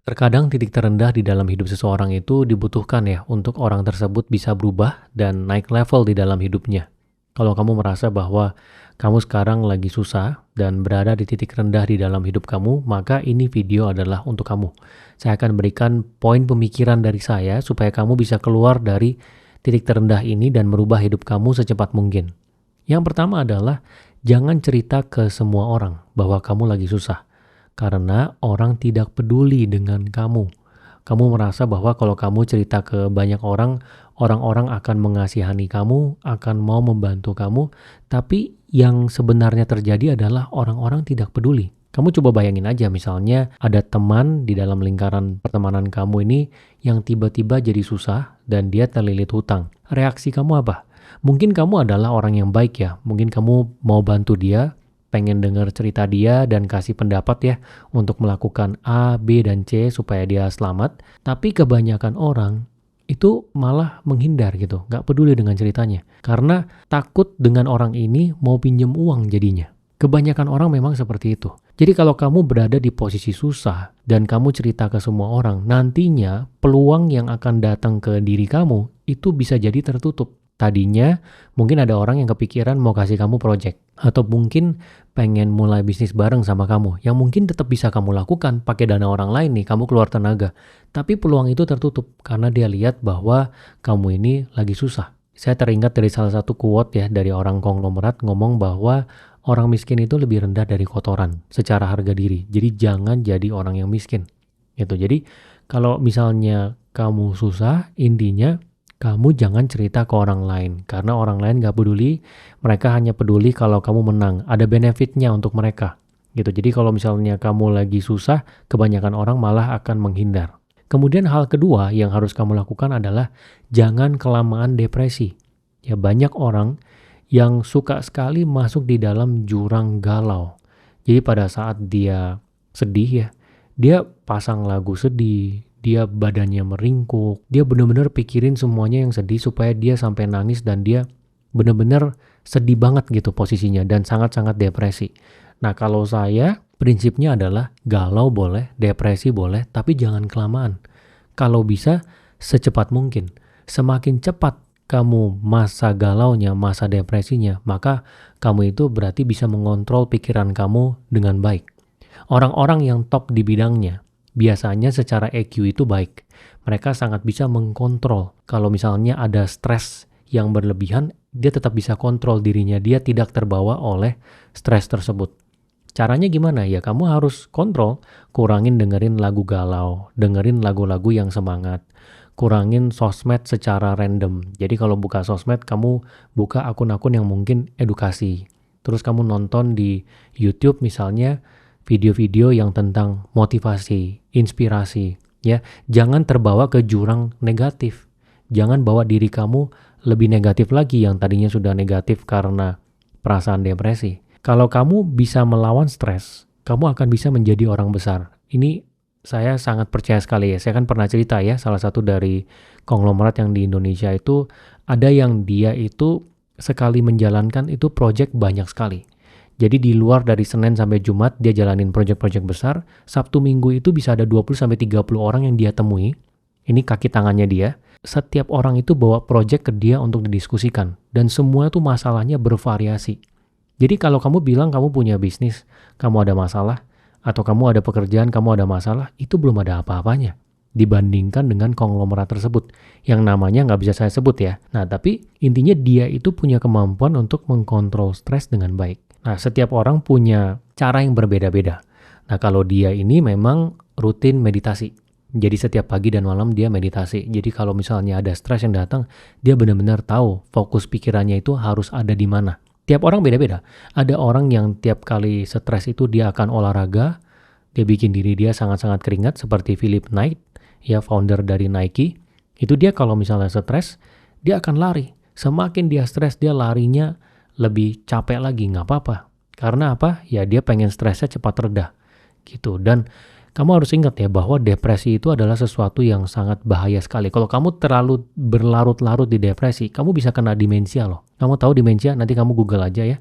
Terkadang titik terendah di dalam hidup seseorang itu dibutuhkan ya untuk orang tersebut bisa berubah dan naik level di dalam hidupnya. Kalau kamu merasa bahwa kamu sekarang lagi susah dan berada di titik rendah di dalam hidup kamu, maka ini video adalah untuk kamu. Saya akan berikan poin pemikiran dari saya supaya kamu bisa keluar dari titik terendah ini dan merubah hidup kamu secepat mungkin. Yang pertama adalah jangan cerita ke semua orang bahwa kamu lagi susah. Karena orang tidak peduli dengan kamu. Kamu merasa bahwa kalau kamu cerita ke banyak orang, orang-orang akan mengasihani kamu, akan mau membantu kamu, tapi yang sebenarnya terjadi adalah orang-orang tidak peduli. Kamu coba bayangin aja misalnya ada teman di dalam lingkaran pertemanan kamu ini yang tiba-tiba jadi susah dan dia terlilit hutang. Reaksi kamu apa? Mungkin kamu adalah orang yang baik ya, mungkin kamu mau bantu dia, pengen dengar cerita dia dan kasih pendapat ya untuk melakukan A, B, dan C supaya dia selamat. Tapi kebanyakan orang itu malah menghindar gitu, nggak peduli dengan ceritanya. Karena takut dengan orang ini mau pinjem uang jadinya. Kebanyakan orang memang seperti itu. Jadi kalau kamu berada di posisi susah dan kamu cerita ke semua orang, nantinya peluang yang akan datang ke diri kamu itu bisa jadi tertutup. Tadinya mungkin ada orang yang kepikiran mau kasih kamu project atau mungkin pengen mulai bisnis bareng sama kamu yang mungkin tetap bisa kamu lakukan pakai dana orang lain nih, kamu keluar tenaga. Tapi peluang itu tertutup karena dia lihat bahwa kamu ini lagi susah. Saya teringat dari salah satu quote ya dari orang konglomerat ngomong bahwa orang miskin itu lebih rendah dari kotoran secara harga diri. Jadi jangan jadi orang yang miskin. Gitu. Jadi kalau misalnya kamu susah, intinya kamu jangan cerita ke orang lain, karena orang lain gak peduli, mereka hanya peduli kalau kamu menang, ada benefitnya untuk mereka. Gitu. Jadi kalau misalnya kamu lagi susah, kebanyakan orang malah akan menghindar. Kemudian hal kedua yang harus kamu lakukan adalah jangan kelamaan depresi. Ya banyak orang yang suka sekali masuk di dalam jurang galau. Jadi pada saat dia sedih ya, dia pasang lagu sedih, dia badannya meringkuk, dia benar-benar pikirin semuanya yang sedih supaya dia sampai nangis dan dia benar-benar sedih banget gitu posisinya dan sangat-sangat depresi. Nah kalau saya prinsipnya adalah galau boleh, depresi boleh, tapi jangan kelamaan. Kalau bisa secepat mungkin. Semakin cepat kamu masa galaunya, masa depresinya, maka kamu itu berarti bisa mengontrol pikiran kamu dengan baik. Orang-orang yang top di bidangnya, biasanya secara EQ itu baik. Mereka sangat bisa mengkontrol. Kalau misalnya ada stres yang berlebihan, dia tetap bisa kontrol dirinya. Dia tidak terbawa oleh stres tersebut. Caranya gimana? Ya kamu harus kontrol. Kurangin dengerin lagu galau. Dengerin lagu-lagu yang semangat. Kurangin sosmed secara random. Jadi kalau buka sosmed, kamu buka akun-akun yang mungkin edukasi. Terus kamu nonton di YouTube misalnya, video-video yang tentang motivasi, inspirasi, ya. Jangan terbawa ke jurang negatif. Jangan bawa diri kamu lebih negatif lagi yang tadinya sudah negatif karena perasaan depresi. Kalau kamu bisa melawan stres, kamu akan bisa menjadi orang besar. Ini saya sangat percaya sekali ya. Saya kan pernah cerita ya, salah satu dari konglomerat yang di Indonesia itu ada yang dia itu sekali menjalankan itu project banyak sekali. Jadi di luar dari Senin sampai Jumat dia jalanin project-project besar, Sabtu Minggu itu bisa ada 20-30 orang yang dia temui. Ini kaki tangannya dia. Setiap orang itu bawa project ke dia untuk didiskusikan. Dan semua itu masalahnya bervariasi. Jadi kalau kamu bilang kamu punya bisnis, kamu ada masalah, atau kamu ada pekerjaan, kamu ada masalah, itu belum ada apa-apanya dibandingkan dengan konglomerat tersebut yang namanya nggak bisa saya sebut ya. Nah tapi intinya dia itu punya kemampuan untuk mengkontrol stres dengan baik. Nah, setiap orang punya cara yang berbeda-beda. Nah, kalau dia ini memang rutin meditasi. Jadi setiap pagi dan malam dia meditasi. Jadi kalau misalnya ada stres yang datang, dia benar-benar tahu fokus pikirannya itu harus ada di mana. Tiap orang beda-beda. Ada orang yang tiap kali stres itu dia akan olahraga, dia bikin diri dia sangat-sangat keringat seperti Philip Knight, ya founder dari Nike. Itu dia kalau misalnya stres, dia akan lari. Semakin dia stres, dia larinya lebih capek lagi, nggak apa-apa. Karena apa? Ya dia pengen stresnya cepat reda. Gitu. Dan kamu harus ingat ya bahwa depresi itu adalah sesuatu yang sangat bahaya sekali. Kalau kamu terlalu berlarut-larut di depresi, kamu bisa kena demensia loh. Kamu tahu demensia? Nanti kamu Google aja ya.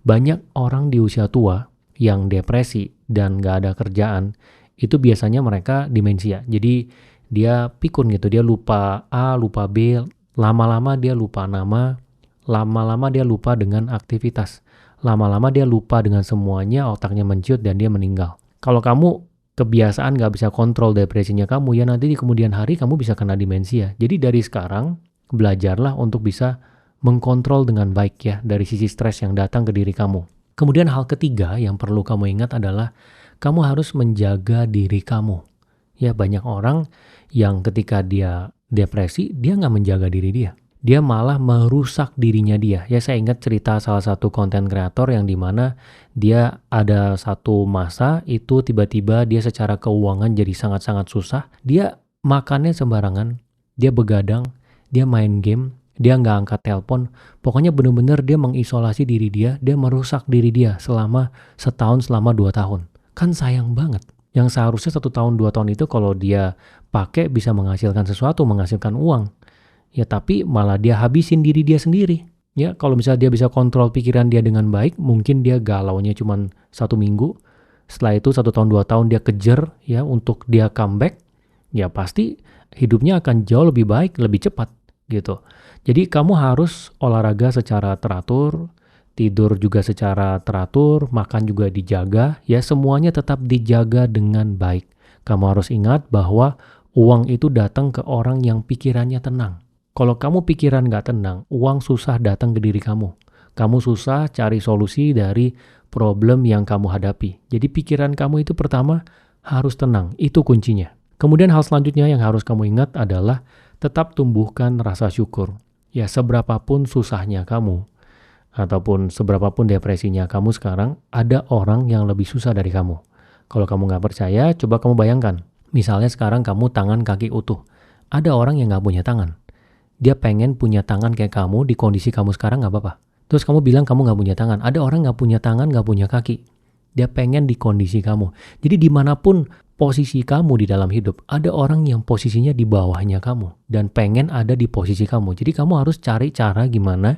Banyak orang di usia tua yang depresi dan nggak ada kerjaan, itu biasanya mereka demensia. Jadi dia pikun gitu, dia lupa A, lupa B, lama-lama dia lupa nama, lama-lama dia lupa dengan aktivitas, lama-lama dia lupa dengan semuanya, otaknya menciut dan dia meninggal. Kalau kamu kebiasaan nggak bisa kontrol depresinya kamu, ya nanti di kemudian hari kamu bisa kena demensia. Jadi dari sekarang, belajarlah untuk bisa mengkontrol dengan baik ya dari sisi stres yang datang ke diri kamu. Kemudian hal ketiga yang perlu kamu ingat adalah kamu harus menjaga diri kamu. Ya banyak orang yang ketika dia depresi, dia nggak menjaga diri dia. Dia malah merusak dirinya dia. Ya saya ingat cerita salah satu konten kreator yang dimana dia ada satu masa itu tiba-tiba dia secara keuangan jadi sangat-sangat susah. Dia makannya sembarangan, dia begadang, dia main game, dia nggak angkat telepon. Pokoknya bener-bener dia mengisolasi diri dia merusak diri dia selama setahun, selama 2 tahun. Kan sayang banget. Yang seharusnya 1 tahun 2 tahun itu kalau dia pakai bisa menghasilkan sesuatu, menghasilkan uang. Ya tapi malah dia habisin diri dia sendiri. Ya kalau misalnya dia bisa kontrol pikiran dia dengan baik, mungkin dia galaunya cuma 1 minggu. Setelah itu 1 tahun 2 tahun dia kejar ya untuk dia comeback. Ya pasti hidupnya akan jauh lebih baik, lebih cepat gitu. Jadi kamu harus olahraga secara teratur, tidur juga secara teratur, makan juga dijaga, ya semuanya tetap dijaga dengan baik. Kamu harus ingat bahwa uang itu datang ke orang yang pikirannya tenang. Kalau kamu pikiran nggak tenang, uang susah datang ke diri kamu. Kamu susah cari solusi dari problem yang kamu hadapi. Jadi pikiran kamu itu pertama harus tenang, itu kuncinya. Kemudian hal selanjutnya yang harus kamu ingat adalah tetap tumbuhkan rasa syukur. Ya seberapapun susahnya kamu, ataupun seberapapun depresinya kamu sekarang, ada orang yang lebih susah dari kamu. Kalau kamu nggak percaya, coba kamu bayangkan. Misalnya sekarang kamu tangan kaki utuh. Ada orang yang nggak punya tangan. Dia pengen punya tangan kayak kamu di kondisi kamu sekarang nggak apa-apa. Terus kamu bilang kamu nggak punya tangan. Ada orang nggak punya tangan, nggak punya kaki. Dia pengen di kondisi kamu. Jadi dimanapun posisi kamu di dalam hidup, ada orang yang posisinya di bawahnya kamu. Dan pengen ada di posisi kamu. Jadi kamu harus cari cara gimana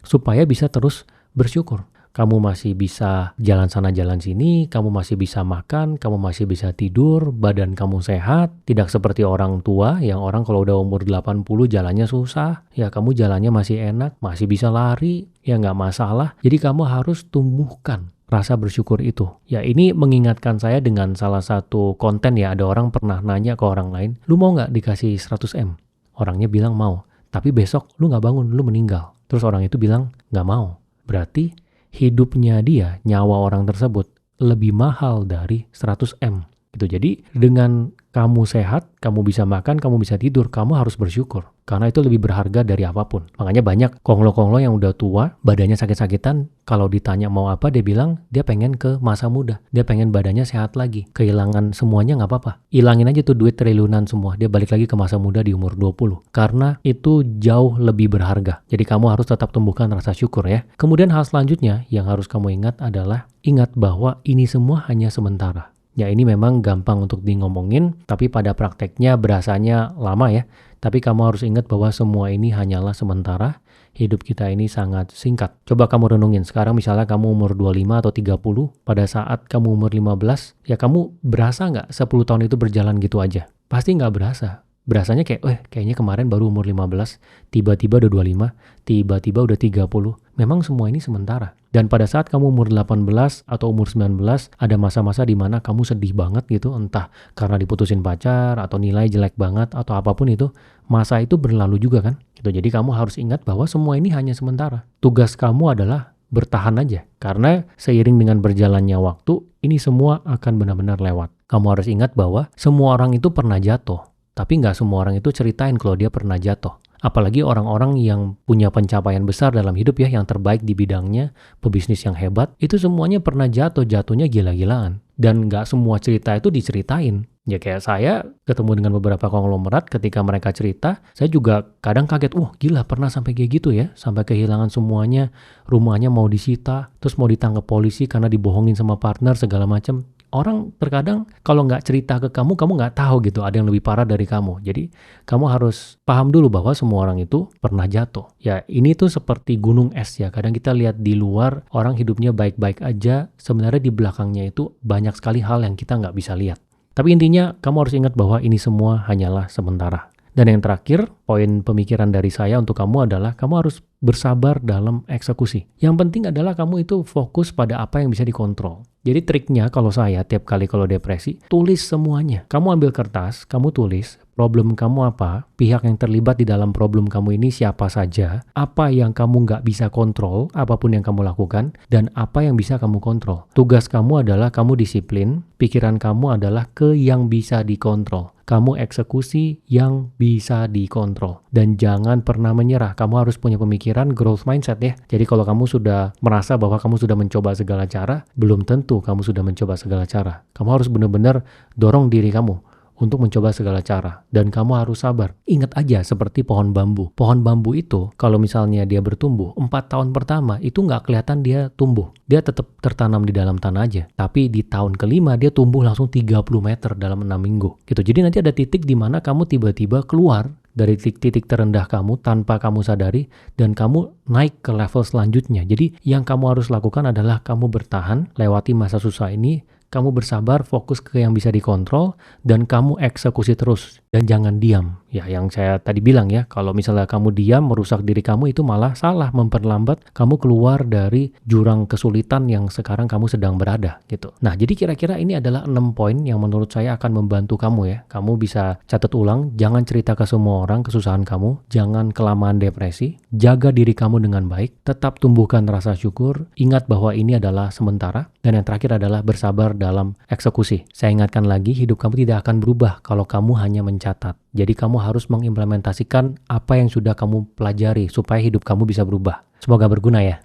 supaya bisa terus bersyukur. Kamu masih bisa jalan sana jalan sini, kamu masih bisa makan, kamu masih bisa tidur, badan kamu sehat, tidak seperti orang tua yang orang kalau udah umur 80 jalannya susah, ya kamu jalannya masih enak, masih bisa lari, ya nggak masalah. Jadi kamu harus tumbuhkan rasa bersyukur itu. Ya ini mengingatkan saya dengan salah satu konten ya, ada orang pernah nanya ke orang lain, lu mau nggak dikasih 100M? Orangnya bilang mau, tapi besok lu nggak bangun, lu meninggal. Terus orang itu bilang nggak mau. Berarti hidupnya dia, nyawa orang tersebut lebih mahal dari 100M. Gitu. Jadi dengan kamu sehat, kamu bisa makan, kamu bisa tidur, kamu harus bersyukur. Karena itu lebih berharga dari apapun. Makanya banyak konglo-konglo yang udah tua, badannya sakit-sakitan, kalau ditanya mau apa, dia bilang dia pengen ke masa muda. Dia pengen badannya sehat lagi. Kehilangan semuanya nggak apa-apa. Hilangin aja tuh duit triliunan semua. Dia balik lagi ke masa muda di umur 20. Karena itu jauh lebih berharga. Jadi kamu harus tetap tumbuhkan rasa syukur ya. Kemudian hal selanjutnya yang harus kamu ingat adalah, ingat bahwa ini semua hanya sementara. Ya ini memang gampang untuk ngomongin, tapi pada prakteknya berasanya lama ya. Tapi kamu harus ingat bahwa semua ini hanyalah sementara. Hidup kita ini sangat singkat. Coba kamu renungin, sekarang misalnya kamu umur 25 atau 30, pada saat kamu umur 15, ya kamu berasa nggak 10 tahun itu berjalan gitu aja? Pasti nggak berasa. Berasanya kayak, kayaknya kemarin baru umur 15, tiba-tiba udah 25, tiba-tiba udah 30. Memang semua ini sementara. Dan pada saat kamu umur 18 atau umur 19, ada masa-masa di mana kamu sedih banget gitu, entah karena diputusin pacar, atau nilai jelek banget, atau apapun itu, masa itu berlalu juga kan? Gitu. Jadi kamu harus ingat bahwa semua ini hanya sementara. Tugas kamu adalah bertahan aja. Karena seiring dengan berjalannya waktu, ini semua akan benar-benar lewat. Kamu harus ingat bahwa semua orang itu pernah jatuh. Tapi nggak semua orang itu ceritain kalau dia pernah jatuh. Apalagi orang-orang yang punya pencapaian besar dalam hidup ya, yang terbaik di bidangnya, pebisnis yang hebat, itu semuanya pernah jatuhnya gila-gilaan. Dan nggak semua cerita itu diceritain. Ya kayak saya ketemu dengan beberapa konglomerat, ketika mereka cerita, saya juga kadang kaget, wah gila pernah sampai kayak gitu ya, sampai kehilangan semuanya, rumahnya mau disita, terus mau ditangkap polisi karena dibohongin sama partner segala macam. Orang terkadang kalau nggak cerita ke kamu nggak tahu gitu, ada yang lebih parah dari kamu. Jadi kamu harus paham dulu bahwa semua orang itu pernah jatuh. Ya ini tuh seperti gunung es ya, kadang kita lihat di luar orang hidupnya baik-baik aja, sebenarnya di belakangnya itu banyak sekali hal yang kita nggak bisa lihat. Tapi intinya kamu harus ingat bahwa ini semua hanyalah sementara. Dan yang terakhir, poin pemikiran dari saya untuk kamu adalah kamu harus bersabar dalam eksekusi. Yang penting adalah kamu itu fokus pada apa yang bisa dikontrol. Jadi triknya kalau saya tiap kali kalau depresi, tulis semuanya. Kamu ambil kertas, kamu tulis problem kamu apa, pihak yang terlibat di dalam problem kamu ini siapa saja, apa yang kamu nggak bisa kontrol, apapun yang kamu lakukan, dan apa yang bisa kamu kontrol. Tugas kamu adalah kamu disiplin, pikiran kamu adalah ke yang bisa dikontrol. Kamu eksekusi yang bisa dikontrol. Dan jangan pernah menyerah. Kamu harus punya pemikiran growth mindset ya. Jadi kalau kamu sudah merasa bahwa kamu sudah mencoba segala cara, belum tentu kamu sudah mencoba segala cara. Kamu harus benar-benar dorong diri kamu untuk mencoba segala cara. Dan kamu harus sabar. Ingat aja seperti pohon bambu. Pohon bambu itu kalau misalnya dia bertumbuh, 4 tahun pertama itu nggak kelihatan dia tumbuh. Dia tetap tertanam di dalam tanah aja. Tapi di tahun kelima dia tumbuh langsung 30 meter dalam 6 minggu. Gitu. Jadi nanti ada titik di mana kamu tiba-tiba keluar dari titik terendah kamu tanpa kamu sadari dan kamu naik ke level selanjutnya. Jadi yang kamu harus lakukan adalah kamu bertahan, lewati masa susah ini, kamu bersabar, fokus ke yang bisa dikontrol, dan kamu eksekusi terus. Dan jangan diam. Ya, yang saya tadi bilang ya, kalau misalnya kamu diam, merusak diri kamu, itu malah salah, memperlambat kamu keluar dari jurang kesulitan yang sekarang kamu sedang berada. Gitu. Nah, jadi kira-kira ini adalah 6 poin yang menurut saya akan membantu kamu ya. Kamu bisa catat ulang, jangan cerita ke semua orang kesusahan kamu, jangan kelamaan depresi, jaga diri kamu dengan baik, tetap tumbuhkan rasa syukur, ingat bahwa ini adalah sementara, dan yang terakhir adalah bersabar dalam eksekusi. Saya ingatkan lagi, hidup kamu tidak akan berubah kalau kamu hanya mencatat. Jadi kamu harus mengimplementasikan apa yang sudah kamu pelajari supaya hidup kamu bisa berubah. Semoga berguna ya.